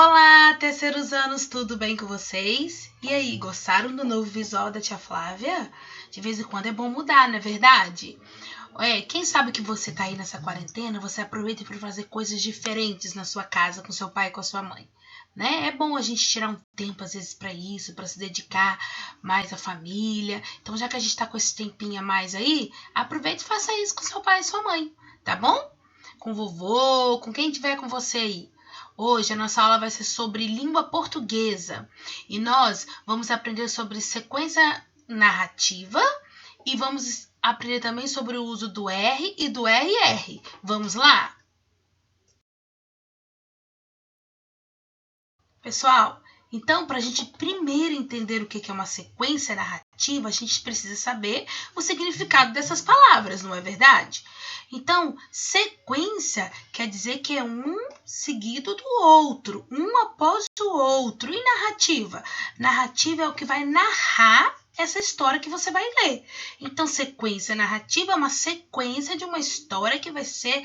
Olá, terceiros anos, tudo bem com vocês? E aí, gostaram do novo visual da tia Flávia? De vez em quando é bom mudar, não é verdade? Quem sabe que você tá aí nessa quarentena, você aproveita para fazer coisas diferentes na sua casa, com seu pai e com a sua mãe. Né? É bom a gente tirar um tempo, às vezes, para isso, para se dedicar mais à família. Então, já que a gente tá com esse tempinho a mais aí, aproveite e faça isso com seu pai e sua mãe, tá bom? Com o vovô, com quem tiver com você aí. Hoje a nossa aula vai ser sobre língua portuguesa e nós vamos aprender sobre sequência narrativa e vamos aprender também sobre o uso do R e do RR. Vamos lá? Pessoal, então, para a gente primeiro entender o que é uma sequência narrativa, a gente precisa saber o significado dessas palavras, não é verdade? Então, sequência quer dizer que é um seguido do outro, um após o outro. E narrativa? Narrativa é o que vai narrar essa história que você vai ler. Então, sequência narrativa é uma sequência de uma história que vai ser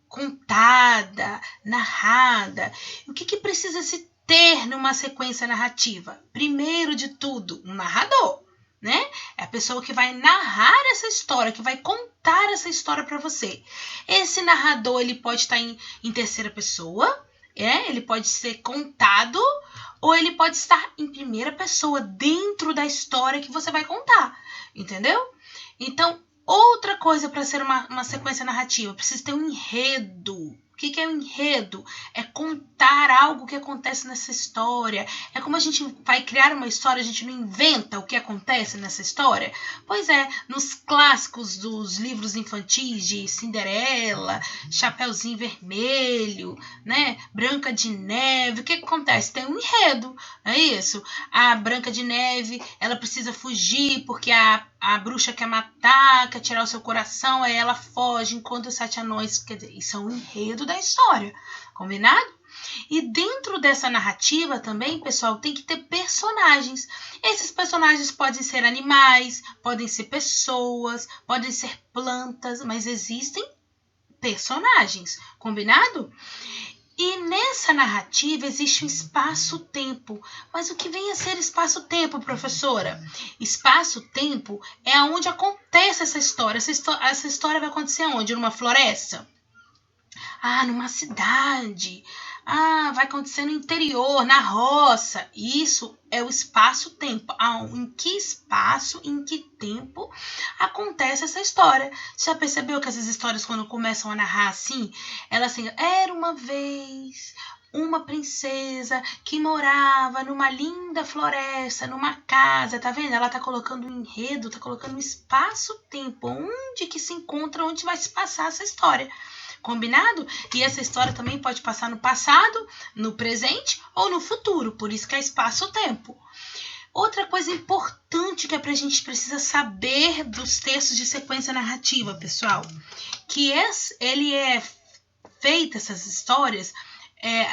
contada, narrada. O que precisa se ter numa sequência narrativa? Primeiro de tudo, um narrador, né? É a pessoa que vai narrar essa história, que vai contar essa história para você. Esse narrador, ele pode estar em terceira pessoa, ele pode ser contado, ou ele pode estar em primeira pessoa, dentro da história que você vai contar, entendeu? Então, outra coisa para ser uma sequência narrativa, precisa ter um enredo. O que é um enredo? É contar algo que acontece nessa história. É como a gente vai criar uma história, a gente não inventa o que acontece nessa história. Pois é, nos clássicos dos livros infantis de Cinderela, Chapeuzinho Vermelho, né? Branca de Neve, o que acontece? Tem um enredo, não é isso? A Branca de Neve, ela precisa fugir porque a bruxa quer matar, quer tirar o seu coração, aí ela foge enquanto os 7 anões... Quer dizer, isso é um enredo da história, combinado? E dentro dessa narrativa também, pessoal, tem que ter personagens. Esses personagens podem ser animais, podem ser pessoas, podem ser plantas, mas existem personagens, combinado? E nessa narrativa existe um espaço-tempo. Mas o que vem a ser espaço-tempo, professora? Espaço-tempo é onde acontece essa história. Essa história vai acontecer onde? Numa floresta? Numa cidade. Vai acontecer no interior, na roça. Isso é o espaço-tempo. Em que espaço, em que tempo acontece essa história. Você já percebeu que essas histórias, quando começam a narrar assim, elas assim, era uma vez uma princesa que morava numa linda floresta, numa casa, tá vendo? Ela tá colocando um enredo, tá colocando um espaço-tempo, onde que se encontra, onde vai se passar essa história. Combinado? E essa história também pode passar no passado, no presente ou no futuro, por isso que é espaço-tempo. Outra coisa importante que a gente precisa saber dos textos de sequência narrativa, pessoal, que ele é feita, essas histórias,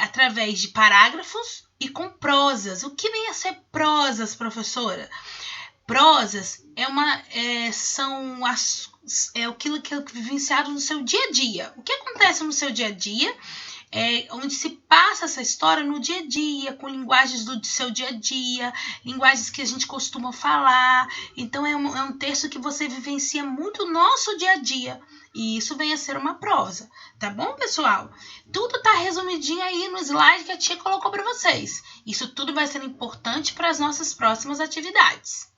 através de parágrafos e com prosas. O que vem a ser prosas, professora? Prosas são aquilo que é vivenciado no seu dia a dia. O que acontece no seu dia a dia onde se passa essa história no dia a dia, com linguagens do seu dia a dia, linguagens que a gente costuma falar. Então, é um texto que você vivencia muito no nosso dia a dia. E isso vem a ser uma prosa. Tá bom, pessoal? Tudo tá resumidinho aí no slide que a tia colocou para vocês. Isso tudo vai ser importante para as nossas próximas atividades.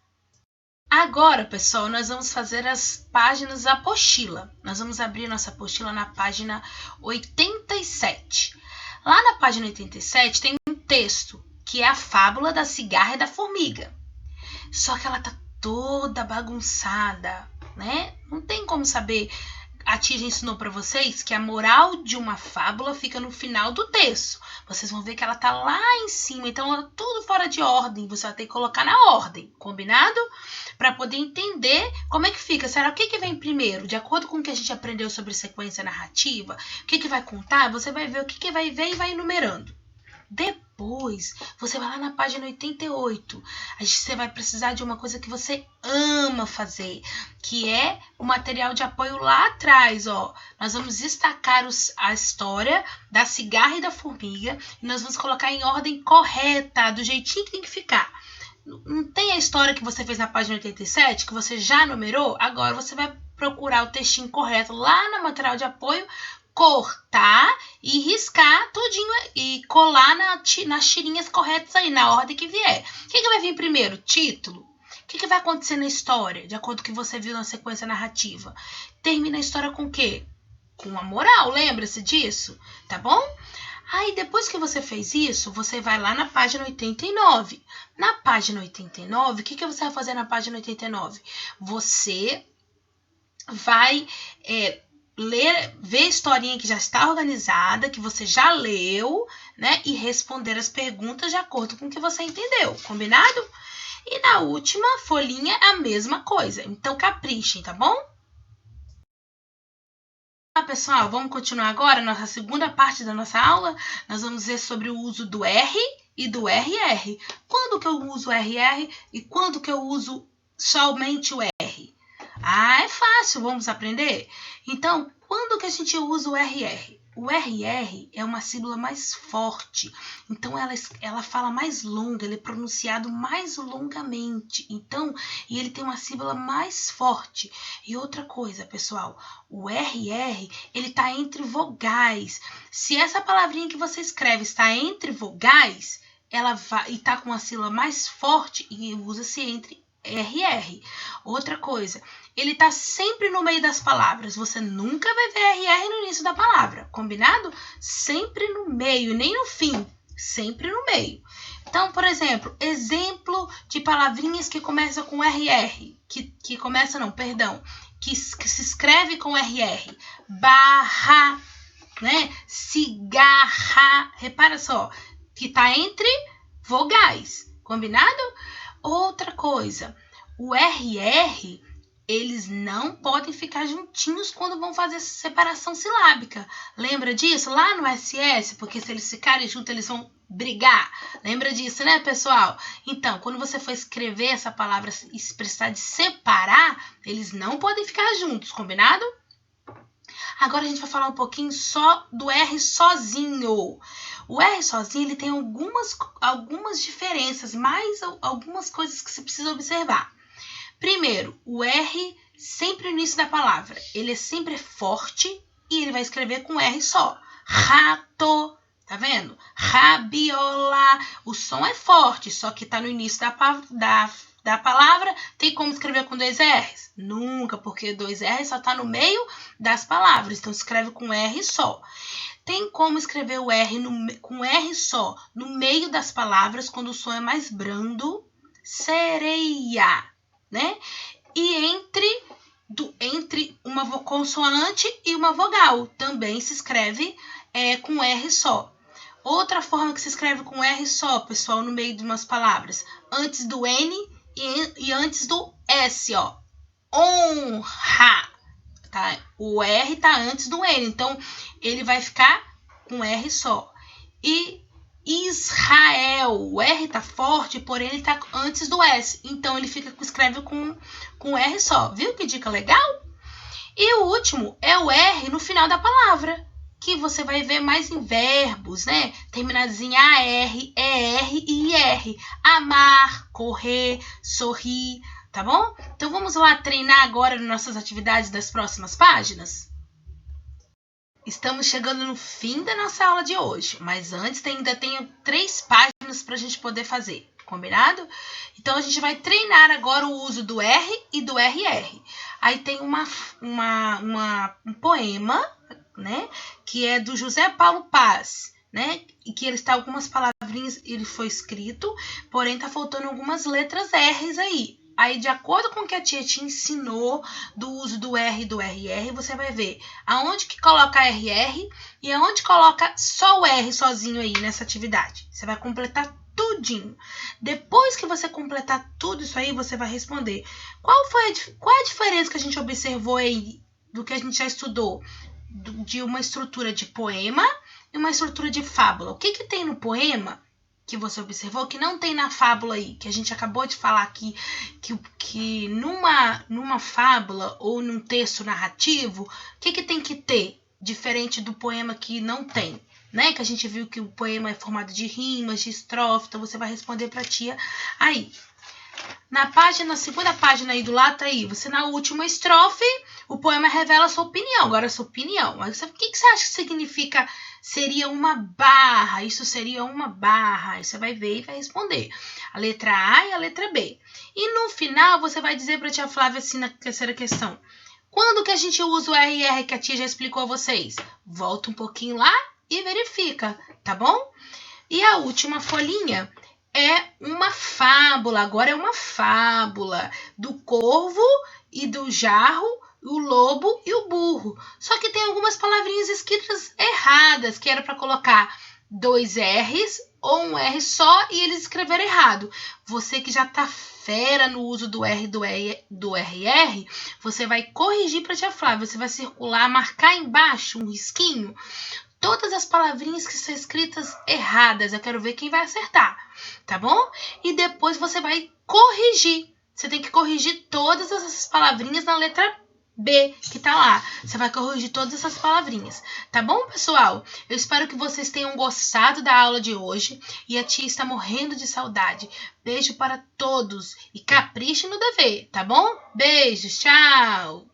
Agora, pessoal, nós vamos fazer as páginas da apostila. Nós vamos abrir nossa apostila na página 87. Lá na página 87 tem um texto, que é a fábula da cigarra e da formiga. Só que ela tá toda bagunçada, né? Não tem como saber. A tia já ensinou para vocês que a moral de uma fábula fica no final do texto. Vocês vão ver que ela tá lá em cima, então ela tá tudo fora de ordem. Você vai ter que colocar na ordem, combinado? Para poder entender como é que fica. Será o que vem primeiro? De acordo com o que a gente aprendeu sobre sequência narrativa, o que vai contar, você vai ver o que vai ver e vai enumerando. depois, você vai lá na página 88. Você vai precisar de uma coisa que você ama fazer, que é o material de apoio lá atrás, ó. Nós vamos destacar a história da cigarra e da formiga e nós vamos colocar em ordem correta, do jeitinho que tem que ficar. Não tem a história que você fez na página 87, que você já numerou? Agora você vai procurar o textinho correto lá no material de apoio, cortar e riscar tudinho e colar nas tirinhas corretas aí, na ordem que vier. O que vai vir primeiro? Título. O que vai acontecer na história, de acordo com o que você viu na sequência narrativa? Termina a história com o quê? Com a moral, lembra-se disso? Tá bom? Aí, depois que você fez isso, você vai lá na página 89. Na página 89, o que você vai fazer na página 89? Você vai ver a historinha que já está organizada, que você já leu, né? E responder as perguntas de acordo com o que você entendeu, combinado? E na última folhinha, a mesma coisa. Então, caprichem, tá bom? Pessoal, vamos continuar agora nossa segunda parte da nossa aula. Nós vamos ver sobre o uso do R e do RR. Quando que eu uso o RR e quando que eu uso somente o R? Ah, é fácil, vamos aprender? Então, quando que a gente usa o RR? O RR é uma sílaba mais forte, então ela fala mais longa, ele é pronunciado mais longamente, então, e ele tem uma sílaba mais forte. E outra coisa, pessoal, o RR, ele está entre vogais. Se essa palavrinha que você escreve está entre vogais, ela vai, e está com uma sílaba mais forte, e usa-se entre RR. Outra coisa, ele tá sempre no meio das palavras. Você nunca vai ver RR no início da palavra, combinado? Sempre no meio, nem no fim, sempre no meio. Então, por exemplo, exemplo de palavrinhas que começam com RR, que começa não, perdão, que se escreve com RR. Barra, né? Cigarra, repara só, que tá entre vogais, combinado? Outra coisa, o RR, eles não podem ficar juntinhos quando vão fazer separação silábica. Lembra disso? Lá no SS, porque se eles ficarem juntos, eles vão brigar. Lembra disso, né, pessoal? Então, quando você for escrever essa palavra e precisar de separar, eles não podem ficar juntos, combinado? Agora a gente vai falar um pouquinho só do R sozinho. O R sozinho, ele tem algumas diferenças, mais algumas coisas que você precisa observar. Primeiro, o R sempre no início da palavra, ele é sempre forte e ele vai escrever com R só. Rato, tá vendo? Rabiola, o som é forte, só que tá no início da palavra. Tem como escrever com dois R's? Nunca, porque dois R's só tá no meio das palavras, então escreve com R só. Tem como escrever o R com R só no meio das palavras, quando o som é mais brando. Sereia, né? E entre uma consoante e uma vogal, também se escreve com R só. Outra forma que se escreve com R só, pessoal, no meio de umas palavras, antes do N e antes do S, ó. Honra, tá? O R tá antes do N, então ele vai ficar com R só. E Israel, o R tá forte, porém ele tá antes do S, então ele escreve com R só. Viu que dica legal? E o último é o R no final da palavra, que você vai ver mais em verbos, né? Terminados em AR, ER e IR. Amar, correr, sorrir, tá bom? Então vamos lá treinar agora nas nossas atividades das próximas páginas? Estamos chegando no fim da nossa aula de hoje, mas antes ainda tenho 3 páginas para a gente poder fazer, combinado? Então a gente vai treinar agora o uso do R e do RR. Aí tem um poema, né, que é do José Paulo Paz, né, e que ele está algumas palavrinhas, ele foi escrito, porém está faltando algumas letras R's aí. Aí, de acordo com o que a tia te ensinou do uso do R e do RR, você vai ver aonde que coloca RR e aonde coloca só o R sozinho aí nessa atividade. Você vai completar tudinho. Depois que você completar tudo isso aí, você vai responder. Qual a diferença que a gente observou aí do que a gente já estudou? De uma estrutura de poema e uma estrutura de fábula. O que tem no poema que você observou que não tem na fábula aí, que a gente acabou de falar aqui, que numa fábula ou num texto narrativo, o que tem que ter, diferente do poema que não tem? Né? Que a gente viu que o poema é formado de rimas, de estrofe, então você vai responder para a tia aí. Na segunda página aí do lado, tá aí, você na última estrofe, o poema revela a sua opinião. Agora a sua opinião. Mas o que você acha que significa, seria uma barra? Isso seria uma barra. Aí você vai ver e vai responder. A letra A e a letra B. E no final, você vai dizer pra tia Flávia assim na terceira questão. Quando que a gente usa o RR que a tia já explicou a vocês? Volta um pouquinho lá e verifica, tá bom? E a última folhinha é uma fábula, agora é uma fábula do corvo e do jarro, o lobo e o burro. Só que tem algumas palavrinhas escritas erradas, que era para colocar 2 R's ou um R só e eles escreveram errado. Você que já tá fera no uso do R do RR, você vai corrigir para a tia Flávia, você vai circular, marcar embaixo um risquinho, todas as palavrinhas que são escritas erradas. Eu quero ver quem vai acertar, tá bom? E depois você vai corrigir. Você tem que corrigir todas essas palavrinhas na letra B, que tá lá. Você vai corrigir todas essas palavrinhas. Tá bom, pessoal? Eu espero que vocês tenham gostado da aula de hoje. E a tia está morrendo de saudade. Beijo para todos. E capriche no dever, tá bom? Beijos, tchau!